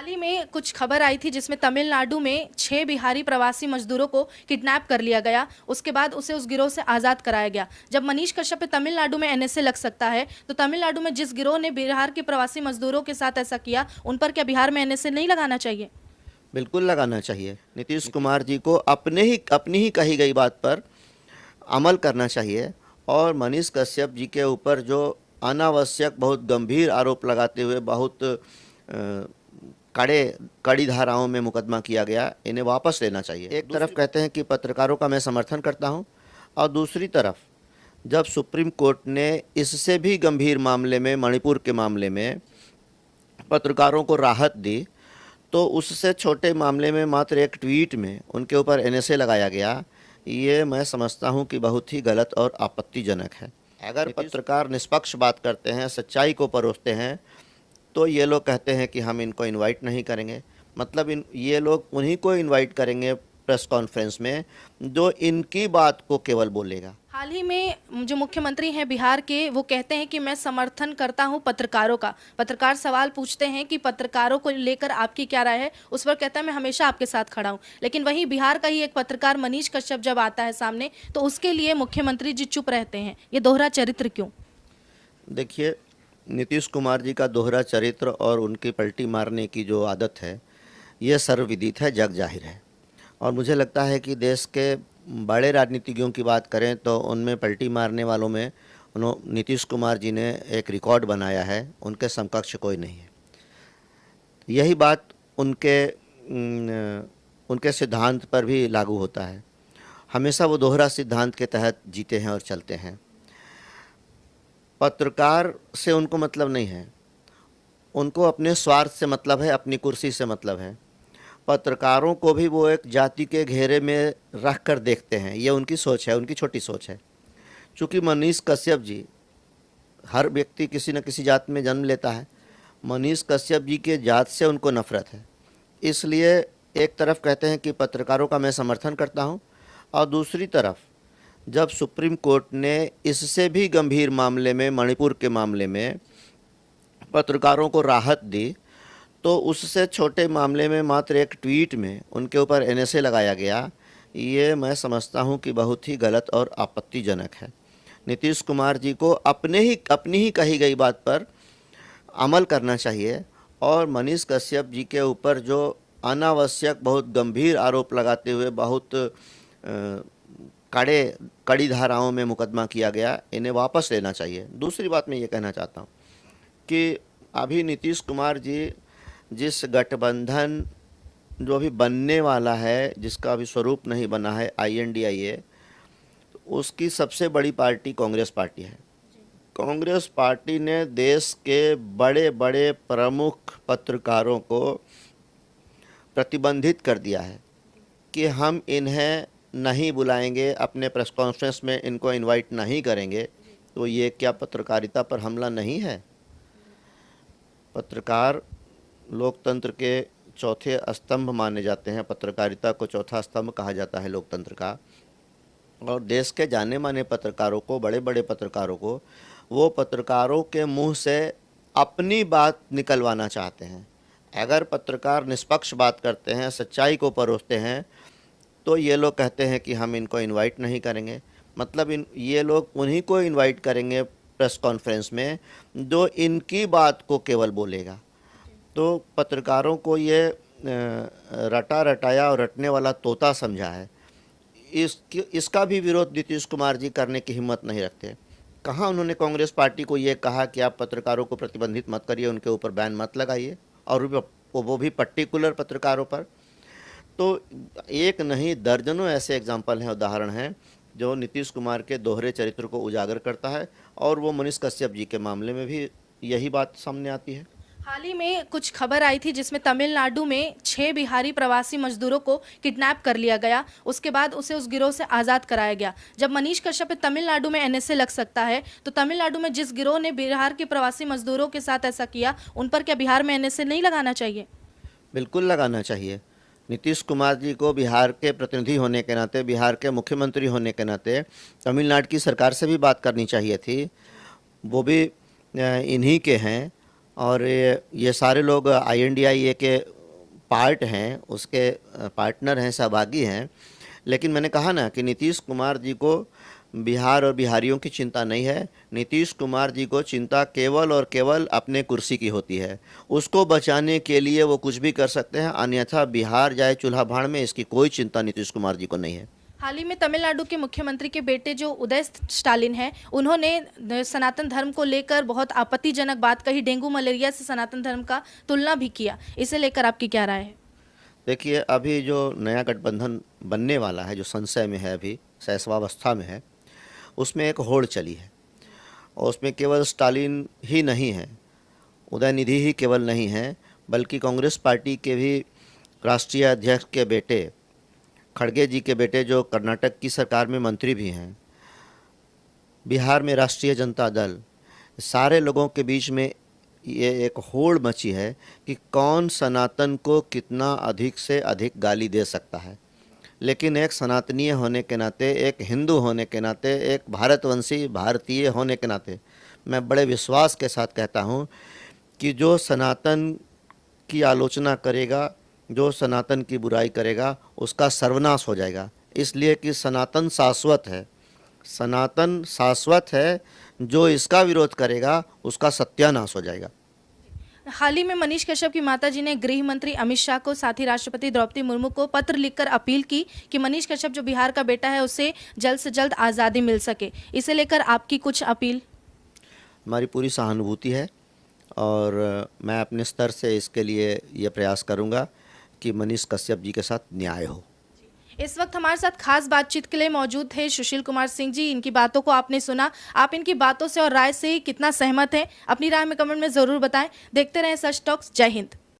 हाल ही में कुछ खबर आई थी जिसमें तमिलनाडु में 6 बिहारी प्रवासी मजदूरों को किडनैप कर लिया गया। उसके बाद उसे उस गिरोह से आज़ाद कराया गया। जब मनीष कश्यप पे तमिलनाडु में एनएसए लग सकता है, तो तमिलनाडु में जिस गिरोह ने बिहार के प्रवासी मजदूरों के साथ ऐसा किया, उन पर क्या बिहार में एनएसए नहीं लगाना चाहिए? बिल्कुल लगाना चाहिए। नीतीश कुमार जी को अपनी ही कही गई बात पर अमल करना चाहिए और मनीष कश्यप जी के ऊपर जो अनावश्यक बहुत गंभीर आरोप लगाते हुए बहुत कड़ी धाराओं में मुकदमा किया गया, इन्हें वापस लेना चाहिए। एक तरफ कहते हैं कि पत्रकारों का मैं समर्थन करता हूं और दूसरी तरफ जब सुप्रीम कोर्ट ने इससे भी गंभीर मामले में, मणिपुर के मामले में पत्रकारों को राहत दी, तो उससे छोटे मामले में मात्र एक ट्वीट में उनके ऊपर एनएसए लगाया गया। ये मैं समझता हूं कि बहुत ही गलत और आपत्तिजनक है। अगर पत्रकार निष्पक्ष बात करते हैं, सच्चाई को परोसते हैं, तो ये लोग कहते हैं कि हम इनको इनवाइट नहीं करेंगे। मतलब ये लोग उन्हीं को इनवाइट करेंगे प्रेस कॉन्फ्रेंस में जो इनकी बात को केवल बोलेगा। हाल ही में जो मुख्यमंत्री हैं बिहार के, वो कहते हैं कि मैं समर्थन करता हूं पत्रकारों का। पत्रकार सवाल पूछते हैं कि पत्रकारों को लेकर आपकी क्या राय है, उस पर कहता है मैं हमेशा आपके साथ खड़ा हूं। लेकिन वहीं बिहार का ही एक पत्रकार मनीष कश्यप जब आता है सामने, तो उसके लिए मुख्यमंत्री जी चुप रहते हैं। ये दोहरा चरित्र क्यों? देखिए, नीतीश कुमार जी का दोहरा चरित्र और उनकी पलटी मारने की जो आदत है, ये सर्वविदित है, जग जाहिर है। और मुझे लगता है कि देश के बड़े राजनीतिज्ञों की बात करें तो उनमें पलटी मारने वालों में नीतीश कुमार जी ने एक रिकॉर्ड बनाया है, उनके समकक्ष कोई नहीं है। यही बात उनके सिद्धांत पर भी लागू होता है। हमेशा वो दोहरा सिद्धांत के तहत जीते हैं और चलते हैं। पत्रकार से उनको मतलब नहीं है, उनको अपने स्वार्थ से मतलब है, अपनी कुर्सी से मतलब है। पत्रकारों को भी वो एक जाति के घेरे में रख कर देखते हैं, ये उनकी सोच है, उनकी छोटी सोच है। चूँकि मनीष कश्यप जी, हर व्यक्ति किसी न किसी जात में जन्म लेता है, मनीष कश्यप जी के जात से उनको नफरत है। इसलिए एक तरफ कहते हैं कि पत्रकारों का मैं समर्थन करता हूं और दूसरी तरफ जब सुप्रीम कोर्ट ने इससे भी गंभीर मामले में, मणिपुर के मामले में पत्रकारों को राहत दी, तो उससे छोटे मामले में मात्र एक ट्वीट में उनके ऊपर एनएसए लगाया गया। ये मैं समझता हूं कि बहुत ही गलत और आपत्तिजनक है। नीतीश कुमार जी को अपनी ही कही गई बात पर अमल करना चाहिए और मनीष कश्यप जी के ऊपर जो अनावश्यक बहुत गंभीर आरोप लगाते हुए बहुत कड़ी धाराओं में मुकदमा किया गया, इन्हें वापस लेना चाहिए। दूसरी बात मैं ये कहना चाहता हूँ कि अभी नीतीश कुमार जी जिस गठबंधन जो अभी बनने वाला है, जिसका अभी स्वरूप नहीं बना है, INDIA, उसकी सबसे बड़ी पार्टी कांग्रेस पार्टी है। कांग्रेस पार्टी ने देश के बड़े बड़े प्रमुख पत्रकारों को प्रतिबंधित कर दिया है कि हम इन्हें नहीं बुलाएंगे, अपने प्रेस कॉन्फ्रेंस में इनको इनवाइट नहीं करेंगे। तो ये क्या पत्रकारिता पर हमला नहीं है? पत्रकार लोकतंत्र के चौथे स्तंभ माने जाते हैं। पत्रकारिता को चौथा स्तंभ कहा जाता है लोकतंत्र का। और देश के जाने माने पत्रकारों को, बड़े बड़े पत्रकारों को, वो पत्रकारों के मुंह से अपनी बात निकलवाना चाहते हैं। अगर पत्रकार निष्पक्ष बात करते हैं, सच्चाई को परोसते हैं, तो ये लोग कहते हैं कि हम इनको इनवाइट नहीं करेंगे। मतलब ये लोग उन्हीं को इनवाइट करेंगे प्रेस कॉन्फ्रेंस में जो इनकी बात को केवल बोलेगा। तो पत्रकारों को ये रटा रटाया और रटने वाला तोता समझा है। इसका भी विरोध नीतीश कुमार जी करने की हिम्मत नहीं रखते। कहाँ उन्होंने कांग्रेस पार्टी को ये कहा कि आप पत्रकारों को प्रतिबंधित मत करिए, उनके ऊपर बैन मत लगाइए, और वो भी पर्टिकुलर पत्रकारों पर। तो एक नहीं, दर्जनों ऐसे एग्जाम्पल हैं, उदाहरण हैं, जो नीतीश कुमार के दोहरे चरित्र को उजागर करता है। और वो मनीष कश्यप जी के मामले में भी यही बात सामने आती है। हाल ही में कुछ खबर आई थी जिसमें तमिलनाडु में 6 बिहारी प्रवासी मजदूरों को किडनैप कर लिया गया। उसके बाद उसे उस गिरोह से आज़ाद कराया गया। जब मनीष कश्यप पे तमिलनाडु में एनएसए लग सकता है, तो तमिलनाडु में जिस गिरोह ने बिहार के प्रवासी मजदूरों के साथ ऐसा किया, उन पर क्या बिहार में एनएसए नहीं लगाना चाहिए? बिल्कुल लगाना चाहिए। नीतीश कुमार जी को बिहार के प्रतिनिधि होने के नाते, बिहार के मुख्यमंत्री होने के नाते तमिलनाडु की सरकार से भी बात करनी चाहिए थी। वो भी इन्हीं के हैं और ये सारे लोग INDIA के पार्ट हैं, उसके पार्टनर हैं, सहभागी हैं। लेकिन मैंने कहा ना कि नीतीश कुमार जी को बिहार और बिहारियों की चिंता नहीं है। नीतीश कुमार जी को चिंता केवल और केवल अपने कुर्सी की होती है। उसको बचाने के लिए वो कुछ भी कर सकते हैं, अन्यथा बिहार जाए चूल्हा भाड़ में, इसकी कोई चिंता नीतीश कुमार जी को नहीं है। हाल ही में तमिलनाडु के मुख्यमंत्री के बेटे जो उदय स्टालिन हैं, उन्होंने सनातन धर्म को लेकर बहुत आपत्तिजनक बात कही, डेंगू मलेरिया से सनातन धर्म का तुलना भी किया। इसे लेकर आपकी क्या राय है? देखिए, अभी जो नया गठबंधन बनने वाला है, जो संशय में है, अभी शैशवावस्था में है, उसमें एक होड़ चली है और उसमें केवल स्टालिन ही नहीं है, उदयनिधि ही केवल नहीं है, बल्कि कांग्रेस पार्टी के भी राष्ट्रीय अध्यक्ष के बेटे खड़गे जी के बेटे, जो कर्नाटक की सरकार में मंत्री भी हैं, बिहार में राष्ट्रीय जनता दल, सारे लोगों के बीच में ये एक होड़ मची है कि कौन सनातन को कितना अधिक से अधिक गाली दे सकता है। लेकिन एक सनातनीय होने के नाते, एक हिंदू होने के नाते, एक भारतवंशी भारतीय होने के नाते मैं बड़े विश्वास के साथ कहता हूँ कि जो सनातन की आलोचना करेगा, जो सनातन की बुराई करेगा, उसका सर्वनाश हो जाएगा। इसलिए कि सनातन शाश्वत है, सनातन शाश्वत है, जो इसका विरोध करेगा उसका सत्यानाश हो जाएगा। हाल ही में मनीष कश्यप की माताजी ने गृह मंत्री अमित शाह को, साथ ही राष्ट्रपति द्रौपदी मुर्मू को पत्र लिखकर अपील की कि मनीष कश्यप जो बिहार का बेटा है, उसे जल्द से जल्द आज़ादी मिल सके। इसे लेकर आपकी कुछ अपील? हमारी पूरी सहानुभूति है और मैं अपने स्तर से इसके लिए ये प्रयास करूँगा कि मनीष कश्यप जी के साथ न्याय हो। इस वक्त हमारे साथ खास बातचीत के लिए मौजूद थे सुशील कुमार सिंह जी। इनकी बातों को आपने सुना, आप इनकी बातों से और राय से कितना सहमत हैं? अपनी राय में कमेंट में ज़रूर बताएं। देखते रहें सच टॉक्स। जय हिंद।